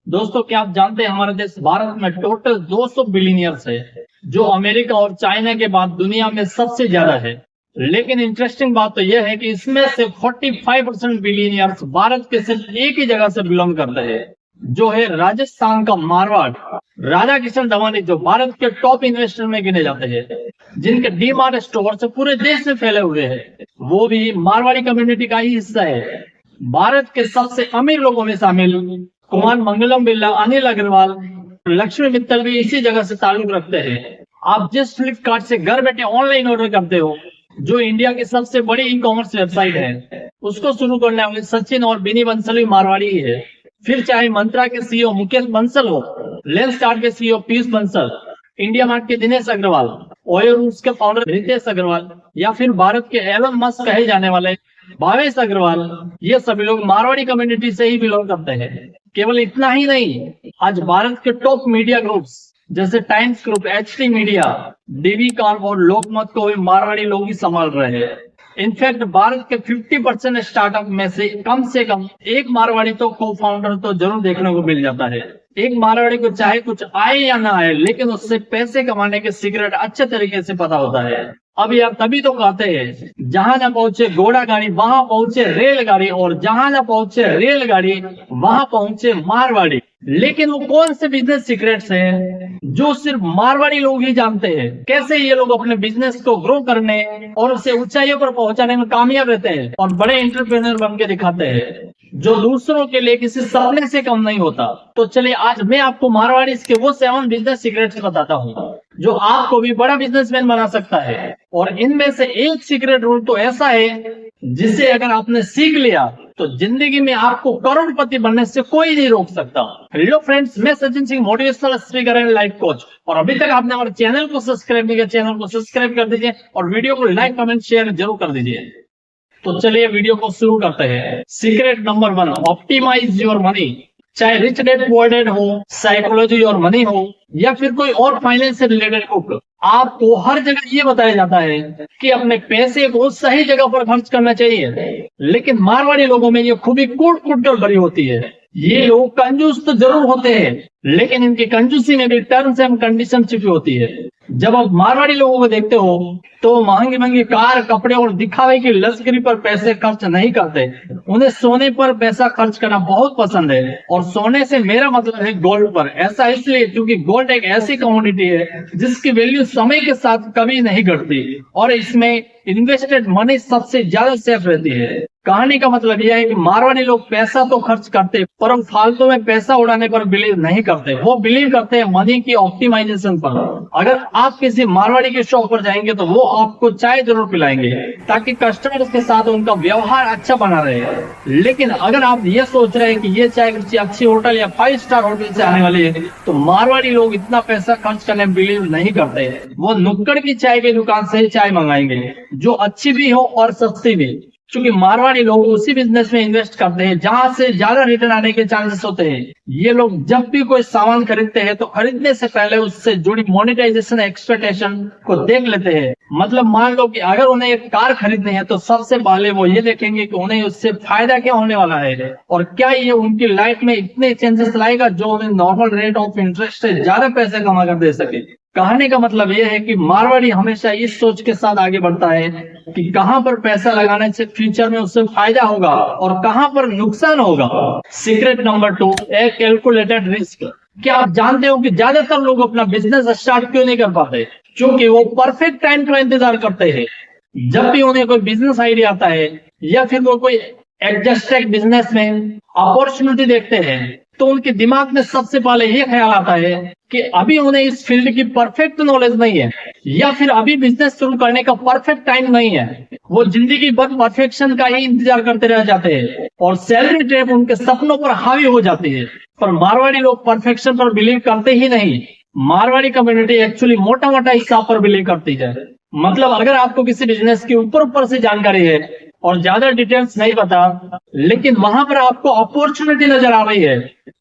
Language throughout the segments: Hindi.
दोस्तों, क्या आप जानते हैं हमारे देश भारत में टोटल 200 बिलियनियर्स है, जो अमेरिका और चाइना के बाद दुनिया में सबसे ज्यादा है। लेकिन इंटरेस्टिंग बात तो यह है कि इसमें से 45% बिलियनियर्स भारत के सिर्फ एक ही जगह से बिलोंग करते हैं, जो है राजस्थान का मारवाड़। राधा किशन दवानी जो भारत के टॉप इन्वेस्टर में गिने जाते हैं, जिनके डीमार्ट स्टोर से पूरे देश में फैले हुए हैं, वो भी मारवाड़ी कम्युनिटी का ही हिस्सा है। भारत के सबसे अमीर लोगों में शामिल कुमार मंगलम बिरला, अनिल अग्रवाल, लक्ष्मी मित्तल भी इसी जगह से ताल्लुक रखते हैं। आप जिस फ्लिपकार्ट से घर बैठे ऑनलाइन ऑर्डर करते हो, जो इंडिया की सबसे बड़ी ई कॉमर्स वेबसाइट है, उसको शुरू करने वाले सचिन और बिनी बंसल भी मारवाड़ी ही है। फिर चाहे मंत्रा के सीईओ मुकेश बंसल हो, लेंसकार्ट के CEO Piyush Bansal, India mart के दिनेश अग्रवाल, ओयो रूट्स के फाउंडर रितेश अग्रवाल, या फिर भारत के एलन मस्क कहे जाने वाले भावेश अग्रवाल, ये सभी लोग मारवाड़ी कम्युनिटी से ही बिलोंग करते हैं। केवल इतना ही नहीं, आज भारत के टॉप मीडिया ग्रुप्स जैसे Times Group, HT Media, DB Corp और लोकमत को भी मारवाड़ी लोग ही संभाल रहे हैं। इनफैक्ट भारत के 50% स्टार्टअप में से कम एक मारवाड़ी तो को फाउंडर तो जरूर देखने को मिल जाता है। एक मारवाड़ी को चाहे कुछ आए या ना आए, लेकिन उससे पैसे कमाने के सीक्रेट अच्छे तरीके से पता होता है। अब यार तभी तो कहते हैं, जहां ना पहुंचे घोड़ा गाड़ी वहां पहुंचे रेलगाड़ी, और जहां ना पहुंचे रेलगाड़ी वहां पहुंचे मारवाड़ी। लेकिन वो कौन से बिजनेस सीक्रेट्स हैं जो सिर्फ मारवाड़ी लोग ही जानते हैं? कैसे ये लोग अपने बिजनेस को ग्रो करने और उसे ऊंचाइयों पर पहुंचाने में कामयाब रहते हैं और बड़े एंटरप्रेन्योर बन के दिखाते हैं, जो दूसरों के लिए किसी सपने से कम नहीं होता। तो चलिए आज मैं आपको मारवाड़ी के वो 7 बिजनेस सीक्रेट्स बताता हूँ, जो आपको भी बड़ा बिजनेसमैन बना सकता है। और इनमें से एक सीक्रेट रूल तो ऐसा है, जिसे अगर आपने सीख लिया तो जिंदगी में आपको करोड़पति बनने से कोई नहीं रोक सकता। हेलो फ्रेंड्स, मैं Sachin Singh, motivational speaker and life coach. और अभी तक आपने हमारे चैनल को सब्सक्राइब नहीं किया, चैनल को सब्सक्राइब कर दीजिए और वीडियो को लाइक, कमेंट, शेयर जरूर कर दीजिए। तो चलिए वीडियो को शुरू करते हैं। Secret number 1, optimise your money. चाहे रिच डैड पुअर डैड हो, साइकोलॉजी और मनी हो, या फिर कोई और फाइनेंस से रिलेटेड बुक, आपको हर जगह ये बताया जाता है कि अपने पैसे को सही जगह पर खर्च करना चाहिए। लेकिन मारवाड़ी लोगों में ये खूबी कूट कूट कर भरी होती है। ये लोग कंजूस तो जरूर होते हैं, लेकिन इनकी कंजूसी में भी टर्म्स एंड कंडीशन छिपी होती है। जब आप मारवाड़ी लोगों को देखते हो तो महंगी महंगी कार, कपड़े और दिखावे की लश्करी पर पैसे खर्च नहीं करते। उन्हें सोने पर पैसा खर्च करना बहुत पसंद है, और सोने से मेरा मतलब है गोल्ड पर। ऐसा इसलिए क्योंकि गोल्ड एक ऐसी कमोडिटी है जिसकी वैल्यू समय के साथ कभी नहीं घटती, और इसमें इन्वेस्टेड मनी सबसे ज्यादा सेफ रहती है। कहानी का मतलब यह है कि मारवाड़ी लोग पैसा तो खर्च करते, पर हम फालतू में पैसा उड़ाने पर बिलीव नहीं करते। वो बिलीव करते हैं मनी की ऑप्टिमाइजेशन पर। अगर आप किसी मारवाड़ी के शॉप पर जाएंगे तो वो आपको चाय जरूर पिलाएंगे, ताकि कस्टमर्स के साथ उनका व्यवहार अच्छा बना रहे। लेकिन अगर आप ये सोच रहे हैं कि ये चाय किसी अच्छी होटल या 5 स्टार होटल से आने वाली है, तो मारवाड़ी लोग इतना पैसा खर्च करने में बिलीव नहीं करते। वो नुक्कड़ की चाय की दुकान से ही चाय मंगाएंगे, जो अच्छी भी हो और सस्ती भी। क्योंकि मारवाड़ी लोग उसी बिजनेस में इन्वेस्ट करते हैं जहां से ज्यादा रिटर्न आने के चांसेस होते हैं। ये लोग जब भी कोई सामान खरीदते हैं तो खरीदने से पहले उससे जुड़ी मोनेटाइजेशन एक्सपेक्टेशन को देख लेते हैं। मतलब मान लो कि अगर उन्हें एक कार खरीदनी है तो सबसे पहले वो ये देखेंगे कि उन्हें उससे फायदा क्या होने वाला है, और क्या ये उनकी लाइफ में इतने चेंजेस लाएगा जो उन्हें नॉर्मल रेट ऑफ इंटरेस्ट से ज्यादा पैसे कमा कर दे सके। कहने का मतलब यह है कि मारवाड़ी हमेशा इस सोच के साथ आगे बढ़ता है कि कहां पर पैसा लगाने से फ्यूचर में उससे फायदा होगा और कहां पर नुकसान होगा। सीक्रेट नंबर 2, एक कैलकुलेटेड रिस्क। क्या आप जानते हो कि ज्यादातर लोग अपना बिजनेस स्टार्ट क्यों नहीं कर पाते? क्योंकि वो परफेक्ट टाइम का इंतजार करते हैं। जब भी उन्हें कोई बिजनेस आइडिया आता है या फिर वो कोई एग्जस्टेड बिजनेस में अपॉर्चुनिटी देखते हैं, तो उनके दिमाग में सबसे पहले ये ख्याल आता है कि अभी उन्हें इस फील्ड की परफेक्ट नॉलेज नहीं है, या फिर अभी बिजनेस शुरू करने का परफेक्ट टाइम नहीं है। वो जिंदगी भर परफेक्शन का ही इंतजार करते रह जाते हैं, और सैलरी ट्रैप उनके सपनों पर हावी हो जाती है। पर मारवाड़ी लोग परफेक्शन पर बिलीव करते ही नहीं। मारवाड़ी कम्युनिटी एक्चुअली मोटा मोटा हिसाब पर बिलीव करती है। मतलब अगर आपको किसी बिजनेस की ऊपर से जानकारी है और ज्यादा डिटेल्स नहीं पता, लेकिन वहां पर आपको अपॉर्चुनिटी नजर आ रही है,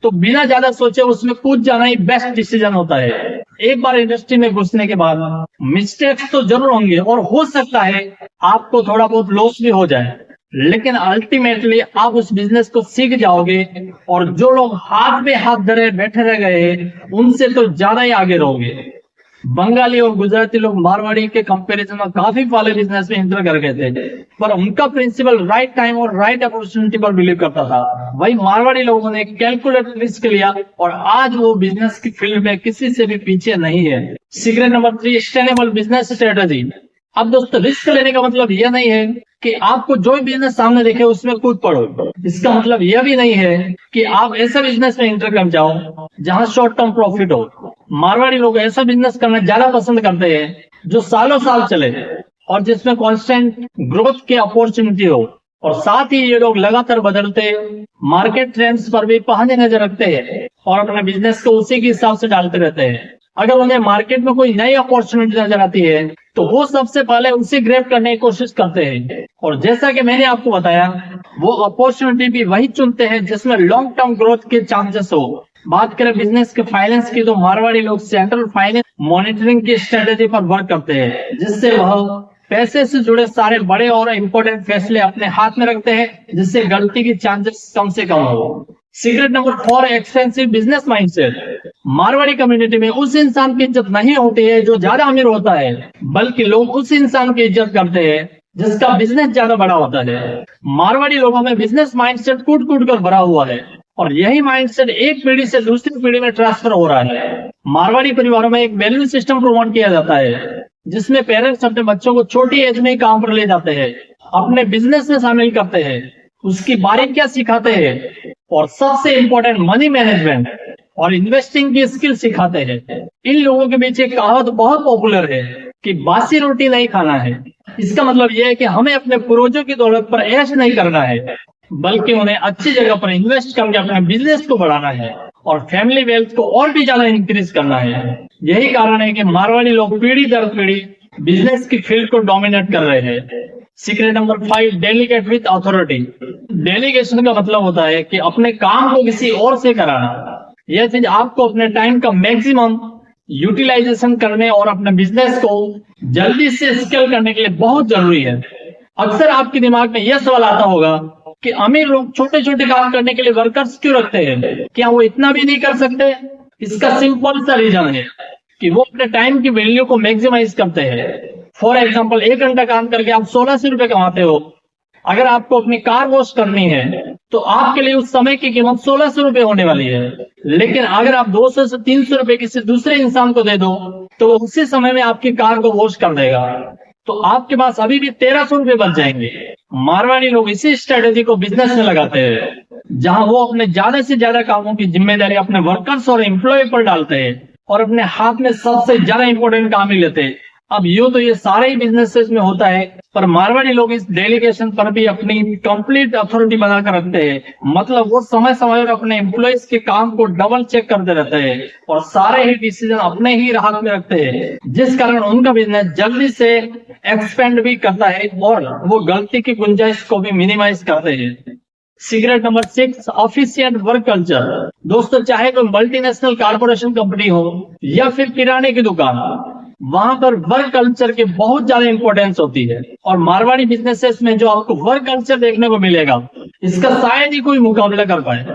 तो बिना ज्यादा सोचे उसमें कूद जाना ही बेस्ट डिसीजन होता है। एक बार इंडस्ट्री में घुसने के बाद मिस्टेक्स तो जरूर होंगे, और हो सकता है आपको थोड़ा बहुत लॉस भी हो जाए, लेकिन अल्टीमेटली आप उस बिजनेस को सीख जाओगे और जो लोग हाथ में हाथ धरे बैठे रह गए उनसे तो ज्यादा ही आगे रहोगे। बंगाली और गुजराती लोग मारवाड़ी के कंपैरिजन में काफी पहले बिजनेस में एंटर कर गए थे, पर उनका प्रिंसिपल राइट टाइम और राइट अपॉर्चुनिटी पर बिलीव करता था। वही मारवाड़ी लोगों ने कैलकुलेटेड रिस्क लिया और आज वो बिजनेस की फील्ड में किसी से भी पीछे नहीं है। Secret number 3, sustainable business strategy. अब दोस्तों, रिस्क लेने का मतलब यह नहीं है कि आपको जो भी बिजनेस सामने देखे उसमें कूद पड़ो। इसका मतलब यह भी नहीं है कि आप ऐसा बिजनेस में एंटर कर जाओ जहां शॉर्ट टर्म प्रॉफिट हो। मारवाड़ी लोग ऐसा बिजनेस करना ज्यादा पसंद करते हैं जो सालों साल चले और जिसमें कांस्टेंट ग्रोथ की अपॉर्चुनिटी हो, और साथ ही ये लोग लगातार बदलते मार्केट ट्रेंड्स पर भी पहले नजर रखते हैं और अपने बिजनेस को उसी के हिसाब से डालते रहते हैं। अगर उन्हें मार्केट में कोई नई अपॉर्चुनिटी नजर आती है तो वो सबसे पहले उसे ग्रैब करने की कोशिश करते हैं, और जैसा कि मैंने आपको बताया वो अपॉर्चुनिटी भी वही चुनते हैं जिसमें लॉन्ग टर्म ग्रोथ के चांसेस हो। बात करें बिजनेस के फाइनेंस की, तो मारवाड़ी लोग सेंट्रल फाइनेंस मॉनिटरिंग की स्ट्रेटेजी पर वर्क करते हैं, जिससे वह पैसे से जुड़े सारे बड़े और इम्पोर्टेंट फैसले अपने हाथ में रखते हैं, जिससे गलती की चांसेस कम से कम हो। Secret number 4, expensive business mindset. Marwari community में उस इंसान की इज्जत नहीं होती है जो ज्यादा अमीर होता है, बल्कि लोग उस इंसान की इज्जत करते हैं जिसका बिजनेस ज्यादा बड़ा होता है। मारवाड़ी लोगों में बिजनेस माइंडसेट कूट कूट कर भरा हुआ है और यही माइंडसेट एक पीढ़ी से दूसरी पीढ़ी में ट्रांसफर हो रहा है। मारवाड़ी परिवारों में एक वैल्यू सिस्टम प्रमोट किया जाता है जिसमें पेरेंट्स अपने बच्चों को छोटी एज में ही काम पर ले जाते हैं, अपने बिजनेस में शामिल करते हैं, उसकी बारीकियां सिखाते हैं और सबसे इम्पोर्टेंट मनी मैनेजमेंट और इन्वेस्टिंग की स्किल सिखाते हैं। इन लोगों के बीच एक कहावत बहुत पॉपुलर है कि बासी रोटी नहीं खाना है। इसका मतलब यह है कि हमें अपने पूर्वजों की दौलत पर ऐश नहीं करना है, बल्कि उन्हें अच्छी जगह पर इन्वेस्ट करके अपने बिजनेस को बढ़ाना है और फैमिली वेल्थ को और भी ज्यादा इंक्रीज करना है। यही कारण है कि मारवाड़ी लोग पीढ़ी दर पीढ़ी बिजनेस की फील्ड को डोमिनेट कर रहे हैं। Secret number 5, delegate with authority. Delegation का मतलब होता है कि अपने काम को किसी और से कराना। यह चीज आपको अपने टाइम का मैक्सिमम यूटिलाइजेशन करने और अपने बिजनेस को जल्दी से स्केल करने के लिए बहुत जरूरी है। अक्सर आपके दिमाग में यह सवाल आता होगा कि अमीर लोग छोटे छोटे काम करने के लिए वर्कर्स क्यों रखते हैं, क्या वो इतना भी नहीं कर सकते? इसका सिंपल सा रीजन है कि वो अपने टाइम की वैल्यू को मैक्सिमाइज करते हैं। फॉर एग्जाम्पल, 1 घंटा काम करके आप 1600 रुपए कमाते हो। अगर आपको अपनी कार वॉश करनी है तो आपके लिए उस समय की कीमत 1600 रुपए होने वाली है, लेकिन अगर आप 200 से 300 रुपए किसी दूसरे इंसान को दे दो तो वो उसी समय में आपकी कार को वॉश कर देगा, तो आपके पास अभी भी 1300 रुपए बच जाएंगे। मारवाड़ी लोग इसी स्ट्रेटेजी को बिजनेस में लगाते हैं, जहां वो अपने ज्यादा से ज्यादा कामों की जिम्मेदारी अपने वर्कर्स और एम्प्लॉय पर डालते हैं और अपने हाथ में सबसे ज्यादा इंपॉर्टेंट काम ही लेते हैं। अब यूं तो ये सारे ही बिजनेसेस में होता है, पर मारवाड़ी लोग इस डेलीगेशन पर भी अपनी कंप्लीट अथॉरिटी बनाकर रखते हैं। मतलब वो समय समय पर अपने एम्प्लॉयज के काम को डबल चेक करते रहते हैं और सारे ही डिसीजन अपने ही हाथ में रखते हैं, जिस कारण उनका बिजनेस जल्दी से एक्सपेंड भी करता है और वो गलती की गुंजाइश को भी मिनिमाइज करते हैं। Secret number 6, ऑफिशिएंट work culture. दोस्तों, चाहे कोई मल्टीनेशनल कारपोरेशन कंपनी हो या फिर किराने की दुकान, वहां पर वर्क कल्चर की बहुत ज्यादा इंपॉर्टेंस होती है और मारवाड़ी बिजनेसेस में जो आपको वर्क कल्चर देखने को मिलेगा इसका शायद ही कोई मुकाबला कर पाए।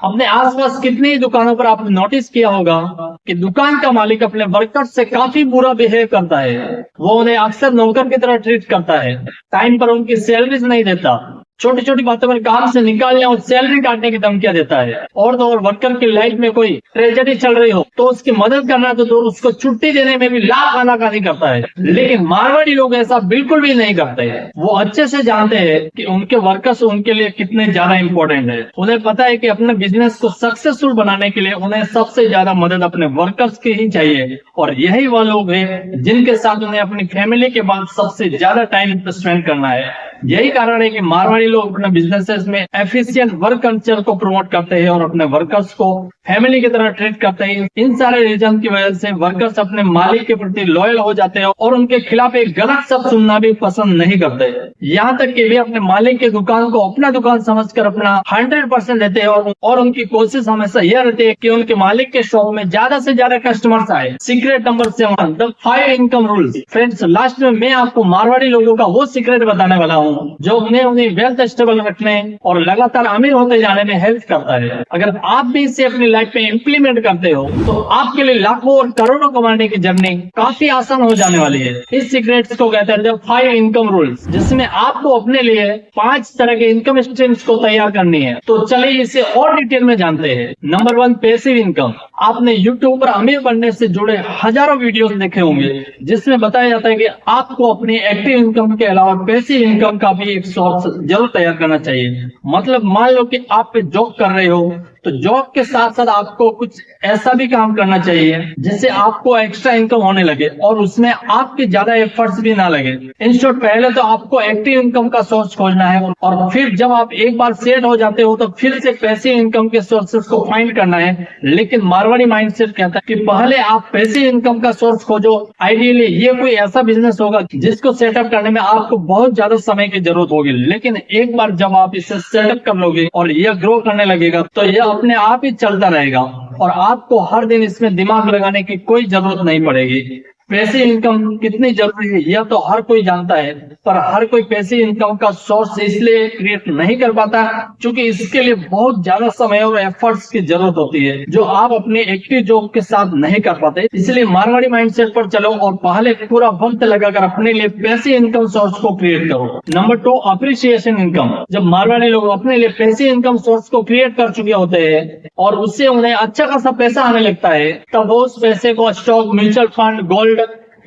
अपने आसपास कितनी दुकानों पर आपने नोटिस किया होगा कि दुकान का मालिक अपने वर्कर्स से काफी बुरा बिहेव करता है। वो उन्हें अक्सर नौकर की तरह ट्रीट करता है, टाइम पर उनकी सैलरीज नहीं देता, छोटी छोटी बातों पर काम से निकालने और सैलरी काटने की धमकियां देता है, और तो और वर्कर की लाइफ में कोई ट्रेजेडी चल रही हो तो उसकी मदद करना तो दूर, उसको छुट्टी देने में भी लाख आनाकानी करता है। लेकिन मारवाड़ी लोग ऐसा बिल्कुल भी नहीं करते हैं। वो अच्छे से जानते हैं कि उनके वर्कर्स उनके लिए कितने ज्यादा इंपॉर्टेंट है। उन्हें पता है कि अपने बिजनेस को सक्सेसफुल बनाने के लिए उन्हें सबसे ज्यादा मदद अपने वर्कर्स की ही चाहिए, और यही वह लोग हैं जिनके साथ उन्हें अपनी फैमिली के बाद सबसे ज्यादा टाइम स्पेंड करना है। यही कारण है कि मारवाड़ी लोग अपने बिजनेसेस में एफिशिएंट वर्क कल्चर को प्रमोट करते हैं और अपने वर्कर्स को फैमिली की तरह ट्रीट करते हैं। इन सारे रीजन की वजह से वर्कर्स अपने मालिक के प्रति लॉयल हो जाते हैं और उनके खिलाफ एक गलत शब्द सुनना भी पसंद नहीं करते। यहाँ तक कि वे अपने मालिक की दुकान को अपना दुकान समझकर अपना 100% देते हैं और उनकी कोशिश हमेशा यह रहती है कि उनके मालिक के शॉप में ज्यादा से ज्यादा कस्टमर्स आए। Secret number 7, the 5 income rules. Friends, last में मैं आपको मारवाड़ी लोगों का वो सीक्रेट बताने वाला हूँ हूँ जो उन्हें वेल्थ स्टेबल रखने और लगातार अमीर होते जाने में हेल्प करता है। अगर आप भी इसे अपनी लाइफ में इम्प्लीमेंट करते हो तो आपके लिए लाखों और करोड़ों कमाने की जर्नी काफी आसान हो जाने वाली है। इस सीक्रेट्स को कहते हैं 5 इनकम रूल्स, जिसमें आपको अपने लिए 5 तरह के इनकम स्ट्रीम्स को तैयार करनी है। तो चलिए इसे और डिटेल में जानते हैं। Number 1, passive income. आपने यूट्यूब पर अमीर बनने से जुड़े हजारों वीडियोस देखे होंगे जिसमें बताया जाता है कि आपको अपनी एक्टिव इनकम के अलावा पैसिव इनकम का भी एक सोर्स जरूर तैयार करना चाहिए। मतलब मान लो कि आप जॉब कर रहे हो तो जॉब के साथ साथ आपको कुछ ऐसा भी काम करना चाहिए जिससे आपको एक्स्ट्रा इनकम होने लगे और उसमें आपके ज्यादा एफर्ट्स भी ना लगे। इन शॉर्ट, पहले तो आपको एक्टिव इनकम का सोर्स खोजना है और फिर जब आप एक बार सेट हो जाते हो तो फिर से पैसिव इनकम के सोर्सेस को फाइंड करना है। लेकिन मारवाड़ी माइंडसेट कहता है कि पहले आप पैसिव इनकम का सोर्स खोजो। आइडियली ये कोई ऐसा बिजनेस होगा जिसको सेटअप करने में आपको बहुत ज्यादा समय की जरूरत होगी, लेकिन एक बार जब आप इसे सेटअप कर लोगे और यह ग्रो करने लगेगा तो यह अपने आप ही चलता रहेगा और आपको हर दिन इसमें दिमाग लगाने की कोई जरूरत नहीं पड़ेगी। पैसिव इनकम कितनी जरूरी है यह तो हर कोई जानता है, पर हर कोई पैसिव इनकम का सोर्स इसलिए क्रिएट नहीं कर पाता क्योंकि इसके लिए बहुत ज्यादा समय और एफर्ट्स की जरूरत होती है जो आप अपने एक्टिव जॉब के साथ नहीं कर पाते। इसलिए मारवाड़ी माइंडसेट पर चलो और पहले पूरा वक्त लगाकर अपने लिए पैसिव इनकम सोर्स को क्रिएट करो। Number 2, appreciation income. जब मारवाड़ी लोग अपने लिए पैसिव इनकम सोर्स को क्रिएट कर चुके होते हैं और उससे उन्हें अच्छा खासा पैसा आने लगता है तब वो उस पैसे को स्टॉक, म्यूचुअल फंड, गोल्ड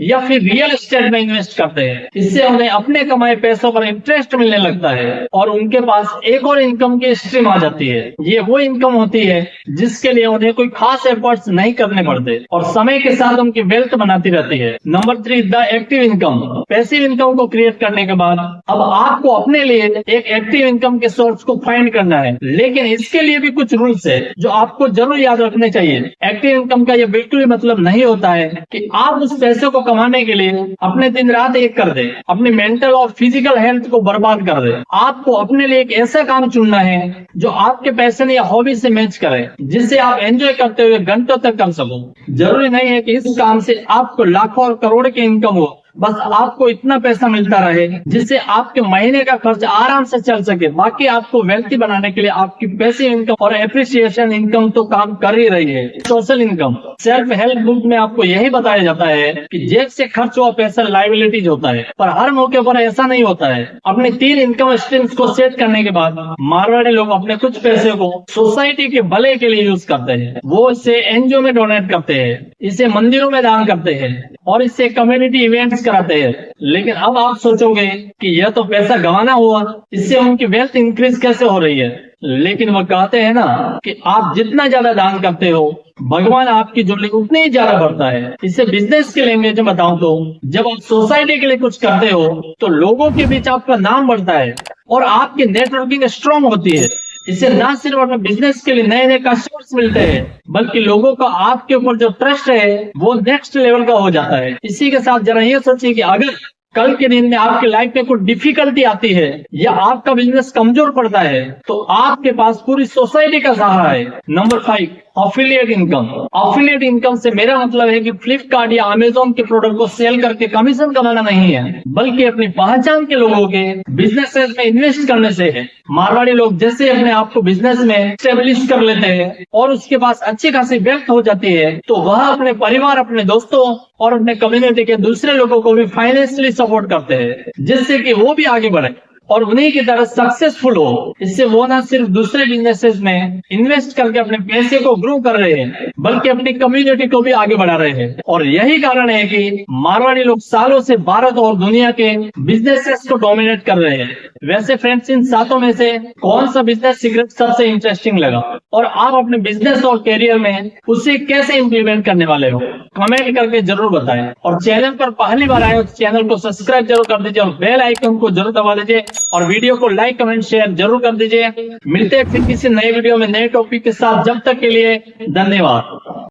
या फिर रियल एस्टेट में इन्वेस्ट करते हैं। इससे उन्हें अपने कमाए पैसों पर इंटरेस्ट मिलने लगता है और उनके पास एक और इनकम की स्ट्रीम आ जाती है। ये वो इनकम होती है जिसके लिए उन्हें कोई खास एफर्ट्स नहीं करने पड़ते और समय के साथ उनकी वेल्थ बनाती रहती है। Number 3, the active income. Passive income को क्रिएट करने के बाद अब आपको अपने लिए एक एक्टिव इनकम के सोर्स को फाइंड करना है, लेकिन इसके लिए भी कुछ रूल्स है जो आपको जरूर याद रखने चाहिए। एक्टिव इनकम का ये बिल्कुल भी मतलब नहीं होता है कि आप उस पैसे को कमाने के लिए अपने दिन रात एक कर दे, अपनी मेंटल और फिजिकल हेल्थ को बर्बाद कर दे। आपको अपने लिए एक ऐसा काम चुनना है जो आपके पैशन या हॉबी से मैच करे, जिससे आप एंजॉय करते हुए घंटों तक कर सको। जरूरी नहीं है कि इस काम से आपको लाखों और करोड़ की इनकम हो, बस आपको इतना पैसा मिलता रहे जिससे आपके महीने का खर्च आराम से चल सके। बाकी आपको वेल्थी बनाने के लिए आपकी पैसिव इनकम और एप्रिसिएशन इनकम तो काम कर ही रही है। Social income. Self help book में आपको यही बताया जाता है कि जेब से खर्च हुआ पैसा लायबिलिटीज होता है, पर हर मौके पर ऐसा नहीं होता है। अपने 3 इनकम स्ट्रीम्स को सेट करने के बाद मारवाड़ी लोग अपने कुछ पैसे को सोसाइटी के भले के लिए यूज करते हैं। वो इसे एनजीओ में डोनेट करते हैं, इसे मंदिरों में दान करते हैं और इससे कम्युनिटी इवेंट्स कराते हैं। लेकिन अब आप सोचोगे कि यह तो पैसा गंवाना हुआ, इससे उनकी वेल्थ इंक्रीज कैसे हो रही है? लेकिन वो कहते हैं ना कि आप जितना ज्यादा दान करते हो भगवान आपकी झोली उतनी ही ज्यादा भरता है। इसे बिजनेस के लैंग्वेज में बताऊं तो जब आप सोसाइटी के लिए कुछ करते हो तो लोगों के बीच आपका नाम बढ़ता है और आपकी नेटवर्किंग स्ट्रांग होती है। इससे न सिर्फ अपने बिजनेस के लिए नए नए कस्टमर्स मिलते हैं बल्कि लोगों का आपके ऊपर जो ट्रस्ट है वो नेक्स्ट लेवल का हो जाता है। इसी के साथ जरा ये सोचिए कि अगर कल के दिन में आपकी लाइफ में कोई डिफिकल्टी आती है या आपका बिजनेस कमजोर पड़ता है तो आपके पास पूरी सोसाइटी का सहारा है। Number 5, affiliate income. Affiliate income से मेरा मतलब है कि फ्लिपकार्ट या अमेजोन के प्रोडक्ट को सेल करके कमीशन कमाना नहीं है, बल्कि अपनी पहचान के लोगों के बिजनेसेस में इन्वेस्ट करने से है। मारवाड़ी लोग जैसे अपने आप को बिजनेस में स्टेब्लिश कर लेते हैं और उसके पास अच्छी खासी वेल्थ हो जाती है तो वह अपने परिवार, अपने दोस्तों और अपने कम्युनिटी के दूसरे लोगों को भी फाइनेंशियली सपोर्ट करते हैं, जिससे कि वो भी आगे बढ़े और उन्हीं की तरह सक्सेसफुल हो। इससे वो ना सिर्फ दूसरे बिजनेसेस में इन्वेस्ट करके अपने पैसे को ग्रो कर रहे हैं बल्कि अपनी कम्युनिटी को भी आगे बढ़ा रहे हैं। और यही कारण है कि मारवाड़ी लोग सालों से भारत और दुनिया के बिजनेसेस को डोमिनेट कर रहे हैं। वैसे फ्रेंड्स, इन 7 में से कौन सा बिजनेस सीक्रेट सबसे इंटरेस्टिंग लगा और आप अपने बिजनेस और करियर में उसे कैसे इम्प्लीमेंट करने वाले हो? कमेंट करके जरूर बताएं और चैनल पर पहली बार आए हो तो चैनल को सब्सक्राइब जरूर कर दीजिए और बेल आइकन को जरूर दबा दीजिए और वीडियो को लाइक, कमेंट, शेयर जरूर कर दीजिए। मिलते हैं फिर किसी नए वीडियो में नए टॉपिक के साथ। जब तक के लिए धन्यवाद।